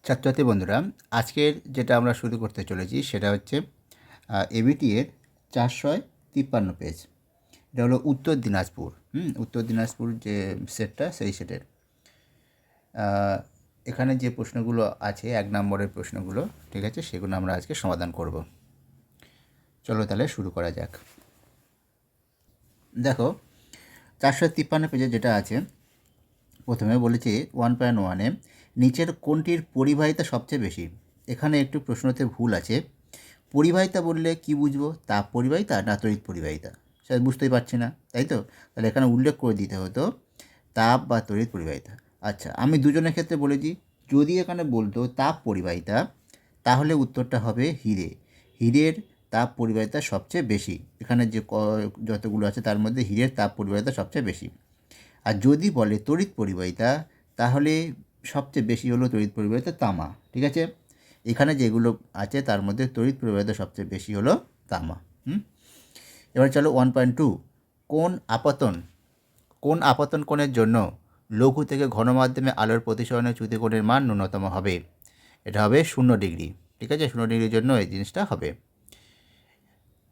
ছাত্রছাত্রী বন্ধুরা, আজকের যেটা আমরা শুরু করতে চলেছি সেটা হচ্ছে এবিটি এর 453 পেজ। এটা হলো উত্তর দিনাজপুর। উত্তর দিনাজপুর যে সেটটা, সেই সেটের এখানে যে প্রশ্নগুলো আছে 1 নম্বরের প্রশ্নগুলো, ঠিক আছে, সেগুলো আমরা আজকে সমাধান করব। চলো তাহলে শুরু করা যাক। দেখো, 453 পেজে যেটা আছে, প্রথমে বলেছে 1.1-এ নিচের কোনটির পরিবাহিতা সবচেয়ে বেশি। এখানে একটু প্রশ্নতে ভুল আছে। পরিবাহিতা বললে কি বুঝবো? তাপ পরিবাহিতা না তড়িৎ পরিবাহিতা, সেটা বুঝতেই পারছি না, তাই তো? তাহলে এখানে উল্লেখ করে দিতে হতো তাপ বা তড়িৎ পরিবাহিতা। আচ্ছা, আমি দুজনের ক্ষেত্রে বলেছি, যদি এখানে বলতো তাপ পরিবাহিতা, তাহলে উত্তরটা হবে হিরে। হীরের তাপ পরিবাহিতা সবচেয়ে বেশি। এখানে যে যতগুলো আছে তার মধ্যে হীরের তাপ পরিবাহিতা সবচেয়ে বেশি। আর যদি বলে তড়িৎ পরিবাহিতা, তাহলে সবচেয়ে বেশি হলো তড়িৎ পরিবাহিতা তামা। ঠিক আছে, এখানে যেগুলো আছে তার মধ্যে তড়িৎ পরিবাহিতা সবচেয়ে বেশি হলো তামা। এবার চলো 1.2, কোন আপতন কোণের জন্য লঘু থেকে ঘন মাধ্যমে আলোর প্রতিসরণের চ্যুতি কোণের মান ন্যূনতম হবে? এটা হবে 0 ডিগ্রি। ঠিক আছে, 0 ডিগ্রির জন্য এই জিনিসটা হবে।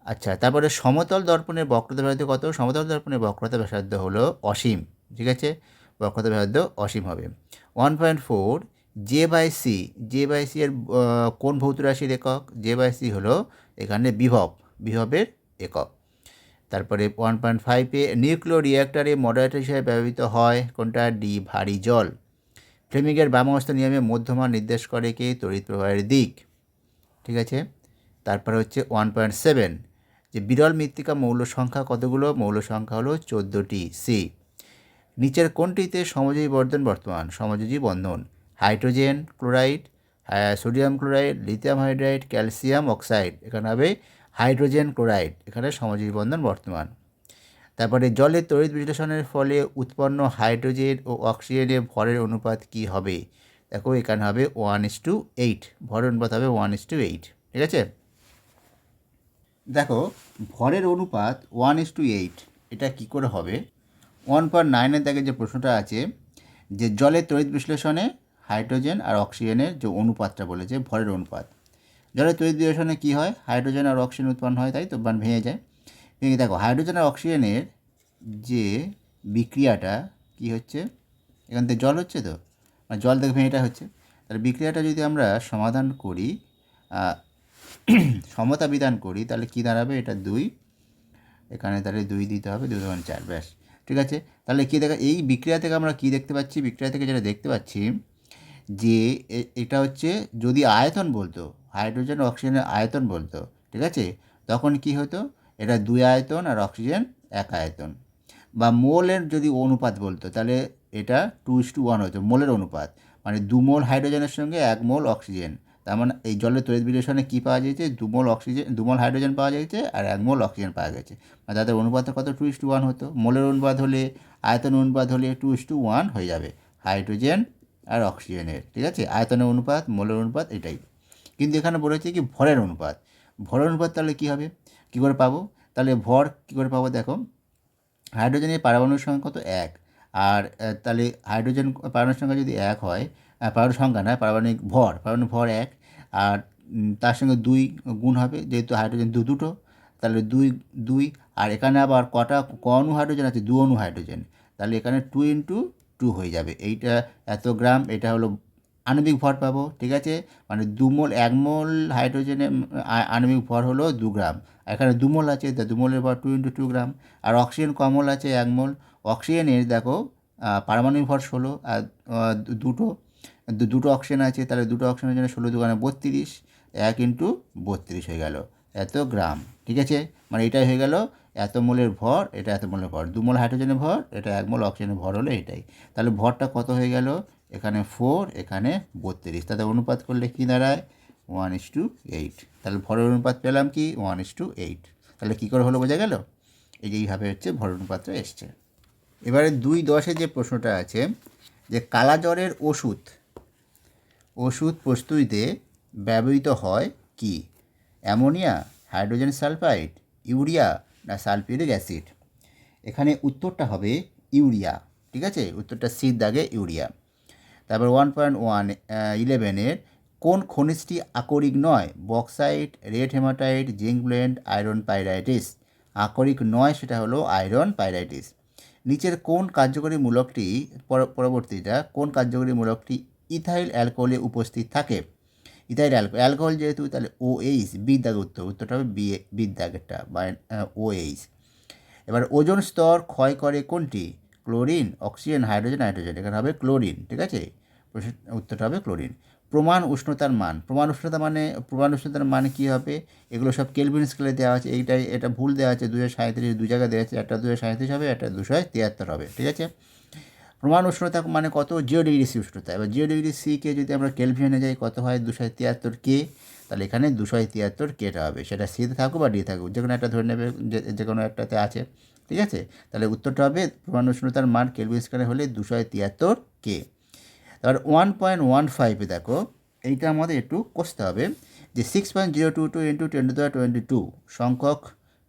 আচ্ছা, তারপরে সমতল দর্পণের বক্রতা ব্যাসার্ধ কত? সমতল দর্পণের বক্রতা ব্যাসার্ধ হলো অসীম। ঠিক আছে, বক্রতা ব্যাসার্ধ অসীম হবে। 1.4, জে বাই সি এর কোন ভৌত রাশির একক? জে বাই সি হলো এখানে বিভবের একক। তারপরে 1.5-এ নিউক্লিয় রিঅ্যাক্টরে মডারেটর হিসেবে ব্যবহৃত হয় কোনটা? ডি, ভারী জল। ফ্লেমিংয়ের বামাবস্থা নিয়মে মধ্যমান নির্দেশ করে কে? তড়িৎ প্রবাহের দিক। ঠিক আছে, তারপরে হচ্ছে 1.7, যে বিরল মৃত্তিকা মৌল সংখ্যা কতগুলো? মৌল সংখ্যা হলো 14টি। সি, নিচের কোনটিতে সমযোজী বর্ধন বর্তমান? সমযোজী বন্ধন। Hydrogen chloride, sodium chloride, lithium hydride, calcium oxide. এখানে হবে হাইড্রোজেন ক্লোরাইড, এখানে সমযোজী বন্ধন বর্তমান। তারপরে জলের তড়িৎ বিশ্লেষণের ফলে উৎপন্ন হাইড্রোজেন ও অক্সিজেনের ভরের অনুপাত কি হবে? দেখো, এখানে হবে 1:8, ভরের অনুপাত হবে 1:8। ঠিক আছে, দেখো ভরের অনুপাত 1:8, এটা কি করে হবে? 1.9-এর দাগে যে প্রশ্নটা আছে, যে জলের তড়িৎ বিশ্লেষণে হাইড্রোজেন আর অক্সিজেনের যে অনুপাতটা বলেছে, ভরের অনুপাত। জলের তড়িৎ বিশ্লেষণে কী হয়? হাইড্রোজেন আর অক্সিজেন উৎপন্ন হয়, তাই তো, ভেঙে যায়। ভেঙে দেখো, হাইড্রোজেন আর অক্সিজেনের যে বিক্রিয়াটা কি হচ্ছে, এখান থেকে জল হচ্ছে, তো মানে জল থেকে ভেঙে এটা হচ্ছে। তাহলে বিক্রিয়াটা যদি আমরা সমাধান করি, সমতা বিধান করি, তাহলে কী দাঁড়াবে? এটা 2, এখানে তাহলে 2 দিতে হবে, 2 2 4, ব্যাস। ঠিক আছে, তাহলে কী দেখা, এই বিক্রিয়া থেকে আমরা কী দেখতে পাচ্ছি? বিক্রিয়া থেকে যেটা দেখতে পাচ্ছি, যে এটা হচ্ছে, যদি আয়তন বলতো, হাইড্রোজেন ও অক্সিজেনের আয়তন বলতো, ঠিক আছে, তখন কি হতো? এটা 2 আয়তন আর অক্সিজেন 1 আয়তন। বা মোলের যদি অনুপাত বলতো, তাহলে এটা 2:1 হতো, মোলের অনুপাত। মানে 2 মোল হাইড্রোজেনের সঙ্গে 1 মোল অক্সিজেন। তার মানে এই জলের তড়িৎ বিশ্লেষণে কী পাওয়া যাচ্ছে? 2 মোল অক্সিজেন, 2 মোল হাইড্রোজেন পাওয়া যাচ্ছে আর 1 মোল অক্সিজেন পাওয়া গেছে। মানে তাদের অনুপাতটা কত? 2:1 হতো। মোলের অনুপাত হলে, আয়তন অনুপাত হলে 2:1 হয়ে যাবে হাইড্রোজেন আর অক্সিজেনের। ঠিক আছে, আয়তনের অনুপাত, মোলের অনুপাত, এটাই। কিন্তু এখানে বলেছে কি ভরের অনুপাত। ভরের অনুপাত তাহলে কী হবে? কী করে পাবো? তাহলে ভর কী করে পাবো? দেখো, হাইড্রোজেনের পারমাণবিক সংখ্যা কত? 1। আর তাহলে হাইড্রোজেন পারমাণবিক সংখ্যা যদি 1 হয়, পারমাণবিক সংখ্যা না, পারমাণবিক ভর 1, আর তার সঙ্গে 2 গুণ হবে, যেহেতু হাইড্রোজেন দুটো, তাহলে 2 2। আর এখানে আবার কটা অণু হাইড্রোজেন আছে? 2 অণু হাইড্রোজেন। তাহলে এখানে 2 × 2 হয়ে যাবে। এইটা এত গ্রাম, এটা হলো আণবিক ভর পাবো। ঠিক আছে, মানে 2 মোল, 1 মোল হাইড্রোজেনের আণবিক ভর হলো 2 গ্রাম। এখানে 2 মোল আছে, তা 2 মোলের ভর 2 × 2 গ্রাম। আর অক্সিজেন কমল আছে 1 মোল। অক্সিজেনের দেখো পারমাণবিক ভর 16, আর দুটো অক্সিজেন আছে, তাহলে দুটো অক্সিজেনের জন্য 16 2 32, 1 × 32 হয়ে গেল এত গ্রাম। ঠিক আছে, মানে এটাই হয়ে গেল এত মোলের ভর, এটা এত মোলের ভর। 2 মোল হাইড্রোজেনের ভর, এটা 1 মোল অক্সিজেনের ভর হলো এটাই। তাহলে ভরটা কত হয়ে গেল? এখানে 4, এখানে 32। তাদের অনুপাত করলে কী দাঁড়ায়? 1:8। তাহলে ভরের অনুপাত পেলাম কি? 1:8। তাহলে কী করে হলো বোঝা গেল? এইভাবে হচ্ছে ভরের অনুপাতটা এসছে। এবারে 2.10-এ যে প্রশ্নটা আছে, যে কালাজ্বরের ওষুধ প্রস্তুতিতে ব্যবহৃত হয় কি? অ্যামোনিয়া, হাইড্রোজেন সালফাইড, ইউরিয়া না সালফিউরিক অ্যাসিড? এখানে উত্তরটা হবে ইউরিয়া। ঠিক আছে, উত্তরটা সির দাগে ইউরিয়া। তারপর 1.11-এর কোন খনিজটি আকরিক নয়? Bauxite, red hematite, zinc blend, iron pyrites. আকরিক নয় সেটা হলো আয়রন পাইরাইটিস। নিচের কোন কার্যকরী মূলকটি পরবর্তীটা কোন কার্যকরী মূলকটি ইথাইল অ্যালকোহলে উপস্থিত থাকে? ইথাইল অ্যালকোহল যেহেতু তাহলে OH, বি দাগ উত্তরটা হবে বি দাগেরটা বা OH। এবার ওজোন স্তর ক্ষয় করে কোনটি? Chlorine, oxygen, hydrogen, nitrogen. এখানে হবে ক্লোরিন, ঠিক আছে, উত্তরটা হবে ক্লোরিন। প্রমাণ উষ্ণতার মান, প্রমাণ উষ্ণতার মানে কী হবে? এগুলো সব কেলভিন স্কেলে দেওয়া আছে। এটা ভুল দেওয়া আছে, 237 দুই জায়গায় দেওয়া আছে, একটা 237 হবে, একটা 273 হবে, ঠিক আছে। প্রমাণ উষ্ণতা মানে কত? 0 ডিগ্রি সি উষ্ণতা। এবার 0 ডিগ্রি সিকে যদি আমরা কেলভিনে যাই কত হয়? 273 কে। তাহলে এখানে 273 কেটা হবে, সেটা সিতে থাকুক বা ডি থাকুক, যে কোনো একটা ধরে নেবে, যে কোনো একটাতে আছে, ঠিক আছে। তাহলে উত্তরটা হবে প্রমাণ উষ্ণতার মান কেলভিন স্কেলে হলে 273 কে। তারপর 1.15 দেখো, এইটা আমাদের একটু কষতে হবে যে 6.022 ইন্টু 10^22 সংখ্যক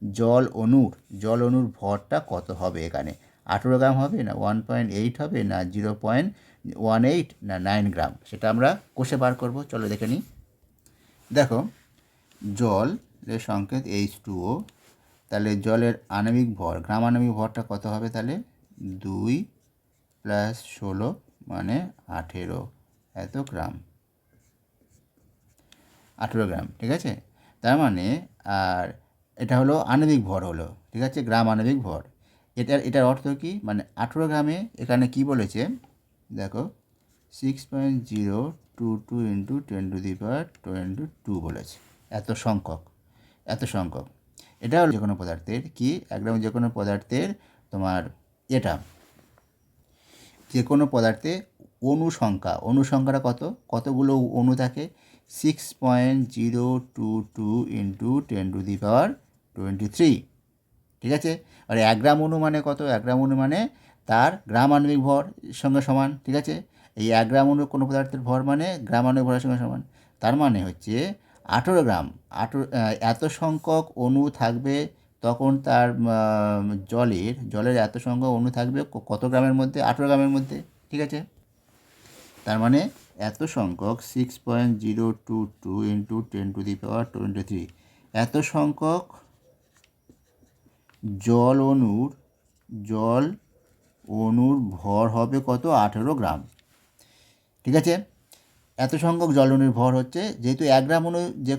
জল অণুর ভরটা কত হবে? এখানে 18 গ্রাম হবে, না 1.8 হবে, না 0.18, না 9 গ্রাম, সেটা আমরা কষে বার করব। চলো দেখে নিই। দেখো, জলের সংকেত H2O, তাহলে জলের আণবিক ভর, গ্রাম আণবিক ভরটা কত হবে? তাহলে 2 + 16 মানে 18 এত গ্রাম, 18 গ্রাম, ঠিক আছে। তার মানে আর এটা হলো আণবিক ভর হলো, ঠিক আছে, গ্রাম আণবিক ভর। এটার অর্থ কি? মানে 18 গ্রামে এখানে কি বলেছে দেখো, 6.022 ইন্টু 10^22 বলেছে, এত সংখ্যক। এটা হলো যে কোনো পদার্থের কি, একদম যে কোনো পদার্থের তোমার এটা, যে কোনো পদার্থে অনুসংখ্যাটা কতগুলো অণু থাকে? 6.022 ইন্টু 10^23, ঠিক আছে। আর 1 গ্রাম অণু মানে কত? 1 গ্রাম অণু মানে তার গ্রাম আণবিক ভর সঙ্গে সমান, ঠিক আছে। এই 1 গ্রাম অণু কোনো পদার্থের ভর মানে গ্রাম আণবিক ভরের সঙ্গে সমান। তার মানে হচ্ছে 18 গ্রাম, এত সংখ্যক অণু থাকবে তখন তার জলের এত সংখ্যক অণু থাকবে কত গ্রামের মধ্যে? 18 গ্রামের মধ্যে, ঠিক আছে। তার মানে এত সংখ্যক 6.022 ইন্টু 10^23 এত সংখ্যক জল অণুর ভর হবে কত? 18 গ্রাম, ঠিক আছে। এত সংখ্যক জল অণুর ভর হচ্ছে, যেহেতু 1 গ্রাম অণু যে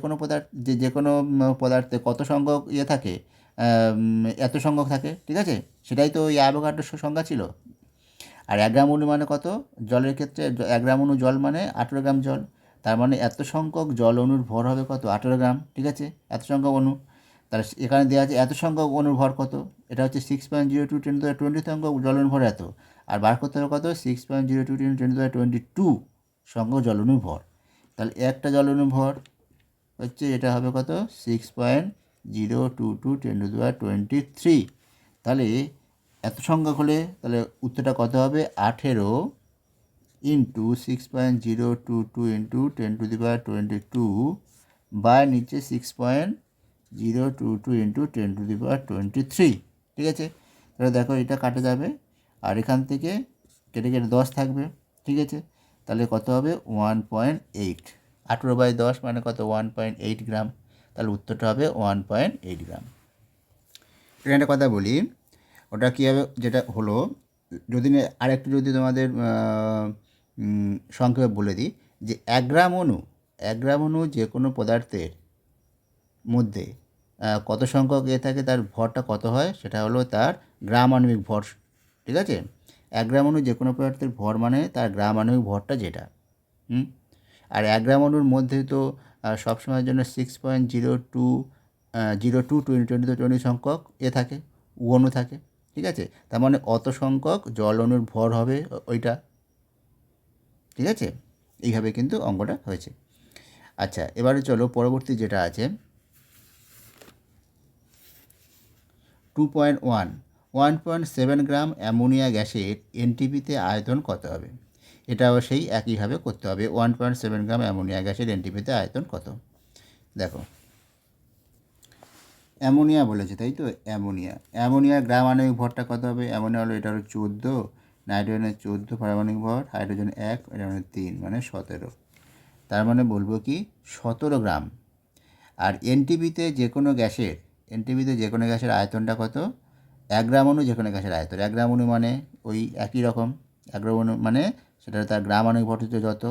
কোনো পদার্থে কত সংখ্যক থাকে, এত সংখ্যক থাকে, ঠিক আছে। সেটাই তো ওই অ্যাভোগাড্রোর সংখ্যা ছিল। আর 1 গ্রাম অণু মানে কত? জলের ক্ষেত্রে 1 গ্রাম অণু জল মানে 18 গ্রাম জল। তার মানে এত সংখ্যক জল অণুর ভর হবে কত? 18 গ্রাম, ঠিক আছে, এত সংখ্যক অণু। তাহলে এখানে দেওয়া আছে এত সংখ্যক অণুর ভর কত? এটা হচ্ছে 6.022 সংখ্যক জল অণুর ভর এত, আর বার করতে হবে কত? 6.022 10^22 সংখ্যক জল অণুর ভর। তাহলে একটা জল অণুর ভর হচ্ছে, এটা হবে কত? 6.022 10^23। তাহলে এত সংখ্যক হলে তাহলে উত্তরটা কত হবে? 18 ইন্টু 6.022 ইন্টু 10^22 বা নিচে 6.022 ইন্টু 10^23, ঠিক আছে। তাহলে দেখো এটা কাটে যাবে, আর এখান থেকে কেটে 10 থাকবে, ঠিক আছে। তাহলে কত হবে? 1.8, 18/10 মানে কত? 1.8 গ্রাম। তাহলে উত্তরটা হবে 1.8 গ্রাম। এখানে একটা কথা বলি, ওটা কী হবে? যেটা হলো, আরেকটু যদি তোমাদের সংক্ষেপে বলে দিই যে 1 গ্রাম অণু যে কোনো পদার্থের মধ্যে কত সংখ্যক থাকে, তার ভরটা কত হয়, সেটা হলো তার গ্রাম আণবিক ভর, ঠিক আছে। 1 গ্রাম অণু যে কোনো পদার্থের ভর মানে তার গ্রাম আণবিক ভরটা যেটা। আর 1 গ্রাম অণুর মধ্যে তো সবসময়ের জন্য 6.022 সংখ্যক থাকে, অণু থাকে, ঠিক আছে। তার মানে অত সংখ্যক জল অণুর ভর হবে ওইটা, ঠিক আছে। এইভাবে কিন্তু অঙ্কটা হয়েছে। আচ্ছা, এবারে চলো পরবর্তী যেটা আছে 2.1 1.7 গ্রাম অ্যামোনিয়া গ্যাসের এনটিপিতে আয়তন কত হবে? এটাও সেই একইভাবে করতে হবে। 1.7 গ্রাম অ্যামোনিয়া গ্যাসের এনটিপিতে আয়তন কত? দেখো, অ্যামোনিয়া বলেছে, তাই তো। অ্যামোনিয়ার গ্রাম আণবিক ভরটা কত হবে? অ্যামোনিয়া হলো, এটা হলো 14, নাইট্রোজেনের 14 পারমাণবিক ভর, হাইড্রোজেন 1, এটা মানে 3 মানে 17। তার মানে বলবো কি 17 গ্রাম। আর এনটিপিতে যে কোনো গ্যাসের আয়তনটা কত? 1 গ্রাম অণু যে কোনো গ্যাসের আয়তন, 1 গ্রাম অণু মানে ওই একই রকম, 1 গ্রাম অণু মানে সেটা তার গ্রাম আণবিক ভর হচ্ছে যত।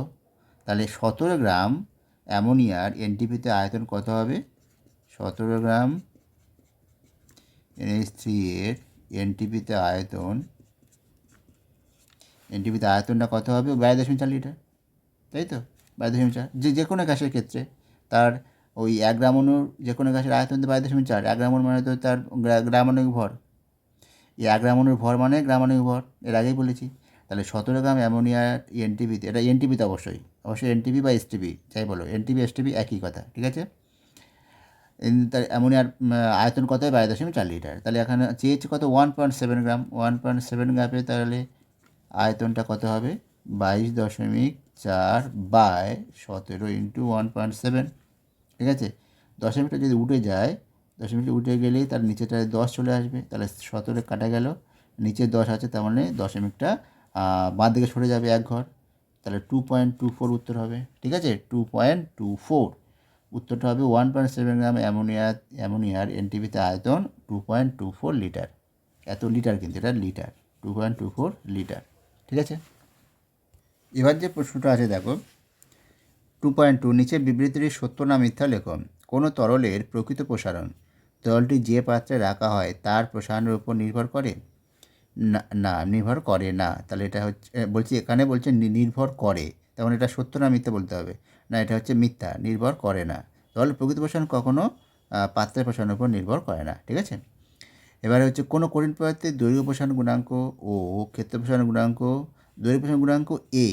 তাহলে 17 গ্রাম অ্যামোনিয়ার এনটিপিতে আয়তন কত হবে? 17 গ্রাম NH3 এর এনটিপিতে আয়তনটা কত হবে? 22.4 লিটার, তাই তো? 22.4, যে কোনো গ্যাসের ক্ষেত্রে তার ওই 1 গ্রাম অণুর যে কোনো গ্যাসের আয়তন তো 22.4, 1 গ্রাম অণু মানে তো তার গ্রাম আণবিক ভর, এই 1 গ্রাম অণুর ভর মানে গ্রাম আণবিক ভর, এর আগেই বলেছি। তাহলে 17 গ্রাম অ্যামোনিয়ার এনটিপিতে, এটা এনটিপিতে অবশ্যই এনটিপি বা এসটিপি যাই বলো, এনটিপি এসটিপি একই কথা, ঠিক আছে? তার অ্যামোনিয়ার আয়তন কত হয়? 22.4 লিটার। তাহলে এখানে চেয়েছে কত? 1.7 গ্রাম। 1.7 গ্রামে তাহলে আয়তনটা কত হবে? 22.4 বাই 17 ইন্টু 1.7, ঠিক আছে? দশমিকটা যদি উঠে যায়, দশমিকটা উঠে গেলেই তার নিচেটায় 10 চলে আসবে, তাহলে 17 কাটা গেল, নিচে 10 আছে, তার মানে দশমিকটা বাঁ দিকে সরে যাবে 1 ঘর, তাহলে 2.24 উত্তর হবে, ঠিক আছে? 2.24 উত্তরটা হবে। 1.7 গ্রাম অ্যামোনিয়ার এনটিপিতে আয়তন 2.24 লিটার। এত লিটার, কিন্তু এটা লিটার, 2.24 লিটার, ঠিক আছে? এবার যে প্রশ্নটা আছে দেখো, 2.2 নিচে বিবৃতিটি সত্য না মিথ্যা লেখো। কোনো তরলের প্রকৃত প্রসারণ তরলটি যে পাত্রে রাখা হয় তার প্রসারণের উপর নির্ভর করে? না, নির্ভর করে না। তাহলে এটা হচ্ছে, বলছি এখানে বলছে নির্ভর করে, তখন এটা সত্য না মিথ্যা বলতে হবে। না, এটা হচ্ছে মিথ্যা, নির্ভর করে না। তরল প্রকৃত প্রসারণ কখনো পাত্রের প্রসারণের উপর নির্ভর করে না, ঠিক আছে? এবারে হচ্ছে কোনো কঠিন পদার্থের দৈর্ঘ্য প্রসারণ গুণাঙ্ক ও ক্ষেত্র প্রসারণ গুণাঙ্ক, দৈর্ঘ্য প্রসারণ গুণাঙ্ক A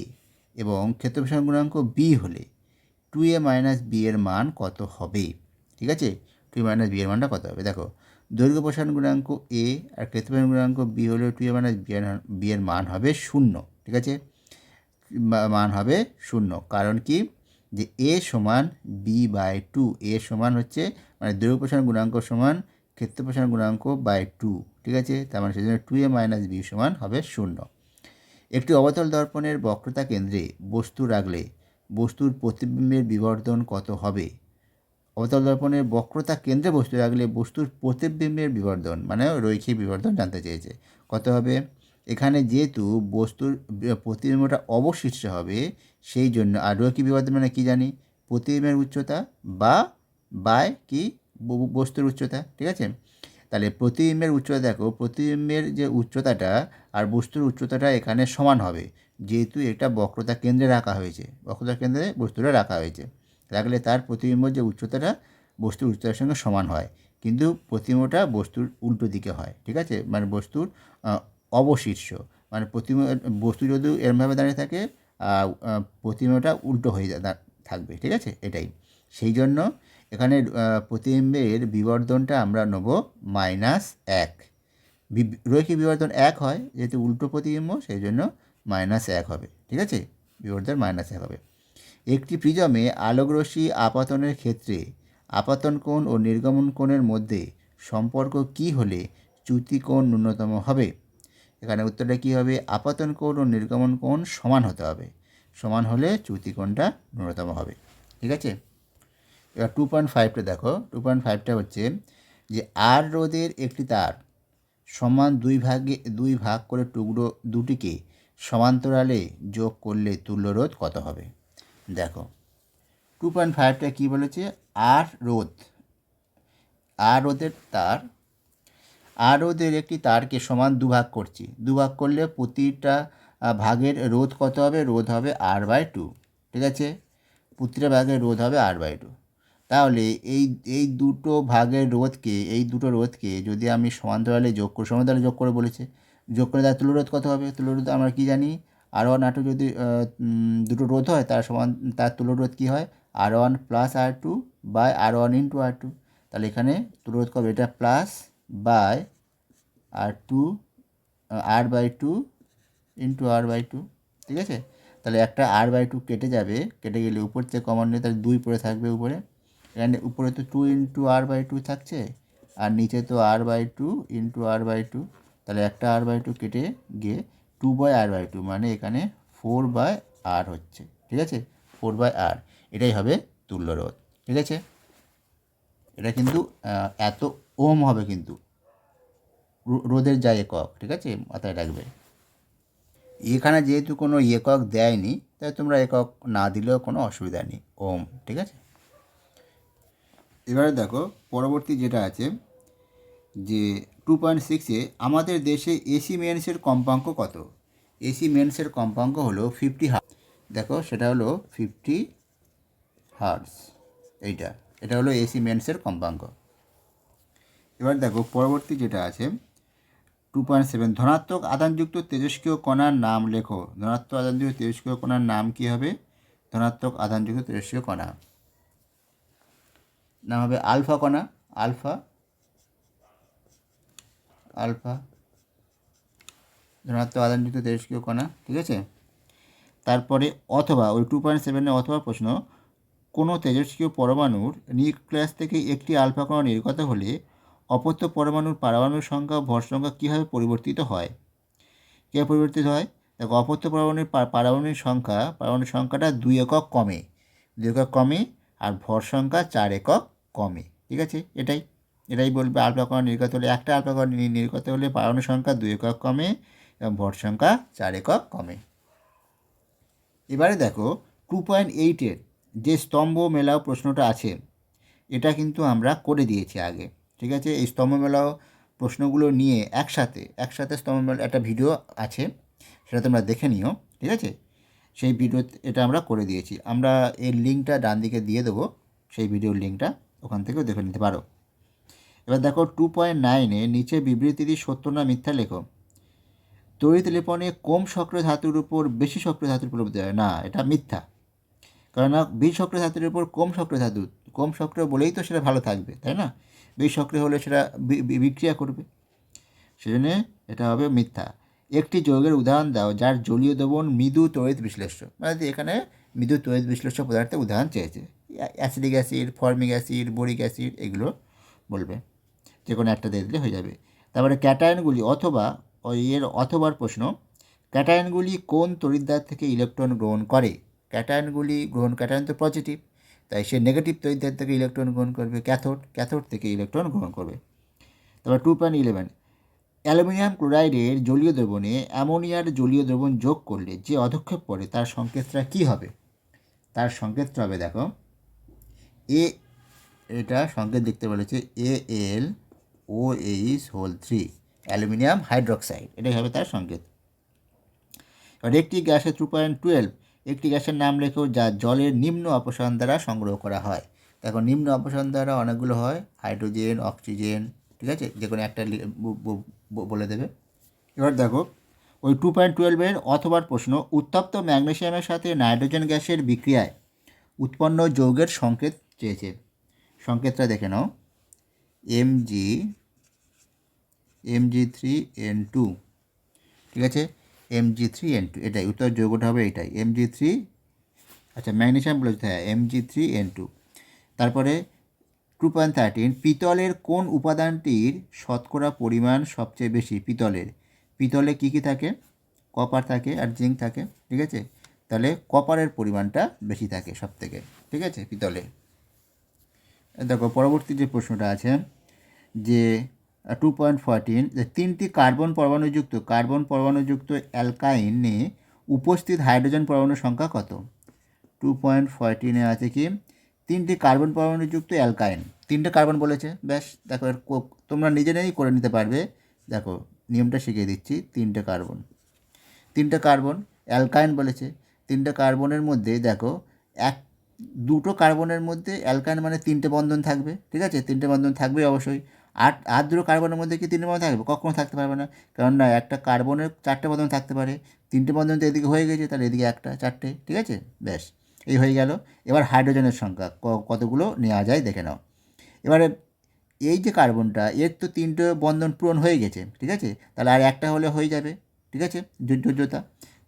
এবং ক্ষেত্র প্রসারণ গুণাঙ্ক B হলে 2A মাইনাস B এর মান কত হবে? ঠিক আছে, 2A মাইনাস B এর মানটা কত হবে? দেখো, দৈর্ঘ্য প্রসারণ গুণাঙ্ক A আর ক্ষেত্র প্রসারণ গুণাঙ্ক B হলে 2A মাইনাস B এর মান হবে 0, ঠিক আছে? মান হবে 0, কারণ কি? যে A সমান B/2, A সমান হচ্ছে মানে দৈর্ঘ্য প্রসারণ গুণাঙ্ক সমান ক্ষেত্র প্রসারণ গুণাঙ্ক বাই 2, ঠিক আছে? তার মানে সেজন্য 2A মাইনাস B সমান হবে 0। একটি অবতল দর্পণের বক্রতা কেন্দ্রে বস্তু রাখলে বস্তুর প্রতিবিম্বের বিবর্ধন কত হবে? অবতল দর্পণের বক্রতা কেন্দ্রে বস্তু রাখলে বস্তুর প্রতিবিম্বের বিবর্ধন মানে রৈখিক বিবর্ধন জানতে চেয়েছে, কত হবে? এখানে যেহেতু বস্তুর প্রতিবিম্বটা অবশিষ্ট হবে, সেই জন্য, আর রৈখিক বিবর্ধন মানে কী জানি? প্রতিবিম্বের উচ্চতা বাই কি বস্তুর উচ্চতা, ঠিক আছে? তাহলে প্রতিবিম্বের উচ্চতা, দেখো প্রতিবিম্বের যে উচ্চতাটা আর বস্তুর উচ্চতাটা এখানে সমান হবে, যেহেতু এটা বক্রতা কেন্দ্রে রাখা হয়েছে, বক্রতা কেন্দ্রে বস্তুটা রাখা হয়েছে, রাখলে তার প্রতিবিম্বের যে উচ্চতাটা বস্তুর উচ্চতার সঙ্গে সমান হয়, কিন্তু প্রতিবিম্বটা বস্তুর উল্টো দিকে হয়, ঠিক আছে? মানে বস্তুর অবশীর্ষ, মানে বস্তু যদি এরমভাবে দাঁড়িয়ে থাকে, প্রতিবিম্বটা উল্টো হয়ে থাকবে, ঠিক আছে? এটাই, সেই জন্য এখানে প্রতিবিম্বের বিবর্ধনটা আমরা নেব -1। রৈখিক বিবর্ধন 1 হয়, যেহেতু উল্টো প্রতিবিম্ব, সেই জন্য -1 হবে, ঠিক আছে? বিবর্ধন -1 হবে। একটি প্রিজমে আলোকরশ্মি আপাতনের ক্ষেত্রে আপাতন কোণ ও নির্গমন কোণের মধ্যে সম্পর্ক কী হলে চ্যুতি কোণ ন্যূনতম হবে? এখানে উত্তরটা কী হবে? আপাতন কোণ ও নির্গমন কোণ সমান হতে হবে, সমান হলে চ্যুতি কোণটা ন্যূনতম হবে, ঠিক আছে? এবার 2.5টা দেখো, 2.5টা হচ্ছে যে আর রোধের একটি তার সমান দুই ভাগ করে টুকরো দুটিকে সমান্তরালে যোগ করলে তুল্য রোধ কত হবে? দেখো, 2.5টা কী বলেছে? আর রোধের একটি তারকে সমান দুভাগ করছি, দুভাগ করলে প্রতিটা ভাগের রোধ কত হবে? রোধ হবে R/2, ঠিক আছে? প্রতিটা ভাগের রোধ হবে R/2। তাহলে এই দুটো রোধকে যদি আমি সমান্তরালে যোগ করে বলেছে, যোগ করে তার তুল্য রোধ কত হবে? তুল্য রোধ আমরা কী জানি? R1 R2 যদি দুটো রোধ হয়, তার তুল্য রোধ কী হয়? R1 plus R2 by R1 into R2। তাহলে এখানে তুল্য রোধ কবে? এটা plus by R2 R/2 into R/2, ঠিক আছে? তাহলে একটা R/2 কেটে যাবে, কেটে গেলে উপর থেকে কমন নিয়ে তাহলে 2 পড়ে থাকবে উপরে, এখানে উপরে তো 2 ইন্টু R/2 থাকছে, আর নিচে তো R/2 ইন্টু R/2, তাহলে একটা R/2 কেটে গিয়ে 2/r/2 মানে এখানে 4/r হচ্ছে, ঠিক আছে, 4/r, এটাই হবে তুল্য রোধ, ঠিক আছে। এটা কিন্তু এত ওম হবে কিন্তু রোদের যা একক, ঠিক আছে, মাথায় রাখবে। এখানে যেহেতু কোনো একক দেয়নি তাই তোমরা একক না দিলেও কোনো অসুবিধা নেই, ওম, ঠিক আছে। এবারে দেখো পরবর্তী যেটা আছে যে 2.6-এ আমাদের দেশে এসি মেন্সের কম্পাঙ্ক কত? এসি মেন্সের কম্পাঙ্ক হলো 50 হার্টজ। দেখো সেটা হলো 50 হার্টজ, এটা হলো এসি মেন্সের কম্পাঙ্ক। এবার দেখো পরবর্তী যেটা আছে 2.7, ধনাত্মক আধানযুক্ত তেজস্ক্রিয় কণার নাম লেখো। ধনাত্মক আধানযুক্ত তেজস্ক্রিয় কণার নাম কী হবে? ধনাত্মক আধানযুক্ত তেজস্ক্রিয় কণা নাম হবে আলফা কণা, আলফা ধনাত্মক আধানযুক্ত তেজস্ক্রিয় কণা, ঠিক আছে। তারপরে অথবা ওই 2.7-এ অথবা প্রশ্ন, কোনো তেজস্ক্রিয় পরমাণুর নিউক্লিয়াস থেকে একটি আলফা কণা নির্গত হলে অপত্য পরমাণুর পারমাণবিক সংখ্যা ভর সংখ্যা কীভাবে পরিবর্তিত হয়? কীভাবে পরিবর্তিত হয়? দেখো অপত্য পরমাণুর পারমাণবিক সংখ্যাটা 2 একক কমে আর ভর সংখ্যা 4 একক কমে, ঠিক আছে। এটাই বলবে আলফা কণা নির্গত হলে, একটা আলফা কণা নির্গত হলে পারমাণবিক সংখ্যা 2 একক কমে এবং ভর সংখ্যা 4 একক কমে। এবারে দেখো 2.8-এর যে স্তম্ভ মেলাও প্রশ্নটা আছে এটা কিন্তু আমরা করে দিয়েছি আগে, ঠিক আছে। এই স্তম্ভ মেলাও প্রশ্নগুলো নিয়ে একসাথে স্তম্ভ মেলা একটা ভিডিও আছে, সেটা তোমরা দেখে নিও, ঠিক আছে। সেই ভিডিও এটা আমরা করে দিয়েছি, আমরা এর লিঙ্কটা ডান দিকে দিয়ে দেবো, সেই ভিডিওর লিঙ্কটা ওখান থেকেও দেখে নিতে পারো। এবার দেখো 2.9-এ নিচে বিবৃতিটি সত্য না মিথ্যা লেখো। তড়িৎ লেপনে কম সক্রিয় ধাতুর উপর বেশি সক্রিয় ধাতুর প্রভাব দেয় না, এটা মিথ্যা। কেননা বেশি সক্রিয় ধাতুর উপর কম সক্রিয় বলেই তো সেটা ভালো থাকবে, তাই না? বেশি সক্রিয় হলে সেটা বিক্রিয়া করবে, সেজন্য এটা হবে মিথ্যা। একটি যৌগের উদাহরণ দাও যার জলীয় দ্রবণ মৃদু তড়িৎ বিশ্লেষ্য, মানে এখানে মৃদু তড়িৎ বিশ্লেষ্য পদার্থের উদাহরণ চেয়েছে। Acidic acid, formic acid, boric acid, এগুলো বলবে, যে কোনো একটা দিয়ে দিলে হয়ে যাবে। তারপরে ক্যাটায়নগুলি অথবার প্রশ্ন, ক্যাটায়নগুলি কোন তড়িৎদ্বার থেকে ইলেকট্রন গ্রহণ করে? ক্যাটায়ন তো পজিটিভ, তাই সে নেগেটিভ তড়িৎদ্বার থেকে ইলেকট্রন গ্রহণ করবে, ক্যাথোড থেকে ইলেকট্রন গ্রহণ করবে। তারপর 2.11, অ্যালুমিনিয়াম ক্লোরাইডের জলীয় দ্রবণে অ্যামোনিয়ার জলীয় দ্রবণ যোগ করলে যে অধক্ষেপ পড়ে তার সংকেতটা কী হবে? তার সংকেতটা হবে, দেখো এটা সংকেত দেখতে বলেছে AlOH3, অ্যালুমিনিয়াম হাইড্রোক্সাইড, এটাই হবে তার সংকেত। এবার একটি গ্যাসের 2.12, একটি গ্যাসের নাম লেখো যা জলের নিম্ন অপসারণ দ্বারা সংগ্রহ করা হয়। দেখো নিম্ন অপসারণ দ্বারা অনেকগুলো হয়, হাইড্রোজেন, অক্সিজেন, ঠিক আছে, যে কোনো একটা বলে দেবে। এবার দেখো ওই 2.12-এর অথবার প্রশ্ন, উত্তপ্ত ম্যাগনেসিয়ামের সাথে নাইট্রোজেন গ্যাসের বিক্রিয়ায় উৎপন্ন যৌগের সংকেত চেয়েছে। সংকেতটা দেখে নাও, Mg3N2, ঠিক আছে, Mg3N2, এটাই উত্তর যৌগটা হবে, এটাই Mg3, আচ্ছা ম্যাগনেসিয়াম বলেছে, হ্যাঁ Mg3N2। তারপরে 2.13, পিতলের কোন উপাদানটির শতকরা পরিমাণ সবচেয়ে বেশি? পিতলে কী থাকে? কপার থাকে আর জিঙ্ক থাকে, ঠিক আছে, তাহলে কপারের পরিমাণটা বেশি থাকে সব থেকে, ঠিক আছে, পিতলে। দেখো পরবর্তী যে প্রশ্নটা আছে যে 2.14, যে 3টি কার্বন পরমাণুযুক্ত অ্যালকাইনে উপস্থিত হাইড্রোজেন পরমাণুর সংখ্যা কত? 2.14-এ আছে কি 3টি কার্বন পরমাণুযুক্ত অ্যালকাইন, 3টে কার্বন বলেছে, ব্যাস। দেখো তোমরা নিজেরাই করে নিতে পারবে, দেখো নিয়মটা শিখিয়ে দিচ্ছি। 3টে কার্বন অ্যালকাইন বলেছে, 3টে কার্বনের মধ্যে দেখো দুটো কার্বনের মধ্যে অ্যালকাইন মানে 3টে বন্ধন থাকবে, ঠিক আছে, 3টে বন্ধন থাকবে অবশ্যই। আর দুটো কার্বনের মধ্যে কি 3টে বন্ধন থাকবে? কখনো থাকতে পারবে না, কারণ না একটা কার্বনের 4টে বন্ধন থাকতে পারে, 3টে বন্ধন তো এদিকে হয়ে গেছে, তাহলে এদিকে একটা, 4টে, ঠিক আছে, ব্যাস এই হয়ে গেল। এবার হাইড্রোজেনের সংখ্যা কতগুলো নেওয়া যায় দেখে নাও। এবারে এই যে কার্বনটা, এর তো 3টে বন্ধন পূরণ হয়ে গেছে, ঠিক আছে, তাহলে আর একটা হলে হয়ে যাবে, ঠিক আছে, যোজ্যতা।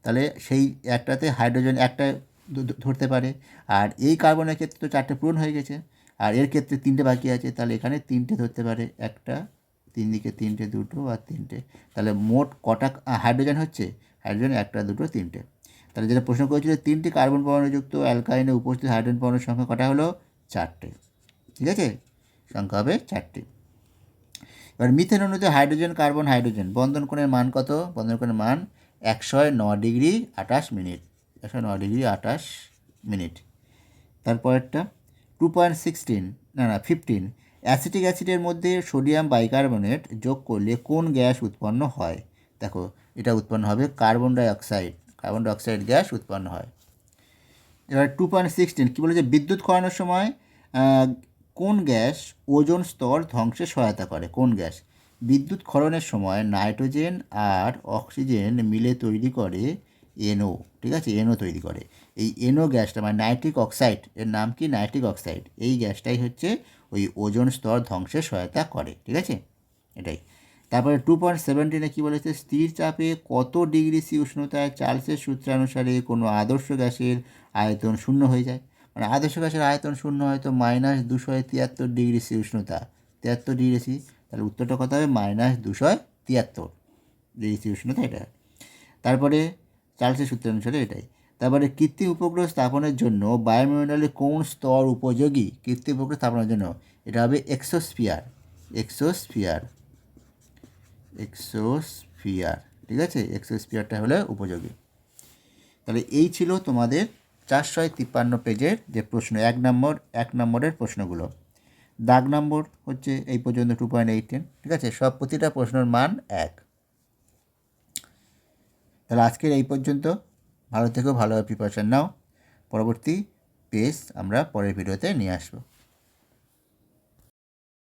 তাহলে সেই একটাতে হাইড্রোজেন একটা ধরতে পারে, আর এই কার্বনের ক্ষেত্রে তো 4টে পূরণ হয়ে গেছে, আর এর ক্ষেত্রে 3টে বাকি আছে, তাহলে এখানে 3টে ধরতে পারে, একটা, 3 দিকে 3টে, 2টো আর 3টে, তাহলে মোট কটা হাইড্রোজেন হচ্ছে? হাইড্রোজেন একটা, দুটো, তিনটে। তাহলে যেটা প্রশ্ন করেছিল 3টি কার্বন পরমাণুযুক্ত অ্যালকাইনে উপস্থিত হাইড্রোজেন পরমাণুর সংখ্যা কটা হলো? 4টে। ঠিক আছে, সংখ্যা হবে 4টি। এবার মিথেন অণুতে হাইড্রোজেন কার্বন হাইড্রোজেন বন্ধন কোণের মান কত? বন্ধন কোণের মান 109 ডিগ্রি 28 মিনিট। 109 degree 28 minute. তারপরেরটা 2.16 না 15 অ্যাসিটিক অ্যাসিডের মধ্যে সোডিয়াম বাইকার্বনেট যোগ করলে কোন গ্যাস উৎপন্ন হয়? দেখো, এটা উৎপন্ন হবে কার্বন ডাইঅক্সাইড গ্যাস উৎপন্ন হয়। এবার 2.16 কী বলে যে বিদ্যুৎ ক্ষরণের সময় কোন গ্যাস ওজোন স্তর ধ্বংসে সহায়তা করে? কোন গ্যাস? বিদ্যুৎ ক্ষরণের সময় নাইট্রোজেন আর অক্সিজেন মিলে তৈরি করে এনও। ঠিক আছে, এনও তৈরি করে। এই এনও গ্যাসটা মানে নাইট্রিক অক্সাইড, এর নাম কি? Nitric oxide. এই গ্যাসটাই হচ্ছে ওই ওজোন স্তর ধ্বংসে সহায়তা করে। ঠিক আছে, এটাই। তারপরে 2.17 কী বলেছে? স্থির চাপে কত ডিগ্রি সি উষ্ণতায় চার্লসের সূত্রানুসারে কোনো আদর্শ গ্যাসের আয়তন শূন্য হয়ে যায়? মানে আদর্শ গ্যাসের আয়তন শূন্য হয় তো -273 ডিগ্রি সি উষ্ণতা, 73 ডিগ্রি সি। তাহলে উত্তরটা কত হবে? -273 ডিগ্রি সি উষ্ণতা, এটা। তারপরে চার্লসের সূত্র অনুসারে এটাই। তারপরে কৃত্রিম উপগ্রহ স্থাপনের জন্য বায়ুমণ্ডলে কোন স্তর উপযোগী? কৃত্রিম উপগ্রহ স্থাপনের জন্য এটা হবে এক্সোস্ফিয়ার। ঠিক আছে, এক্সোস্ফিয়ারটা হলে উপযোগী। তাহলে এই ছিল তোমাদের 453 পেজের যে প্রশ্ন, 1 নম্বরের প্রশ্নগুলো। দাগ নম্বর হচ্ছে এই পর্যন্ত 2.18। ঠিক আছে, সব প্রতিটা প্রশ্নের মান 1। তাহলে আজকের এই পর্যন্ত। ভালো থেকো, ভালোভাবে প্রিপারেশান নাও। পরবর্তী পেজ আমরা পরের ভিডিওতে নিয়ে আসবো।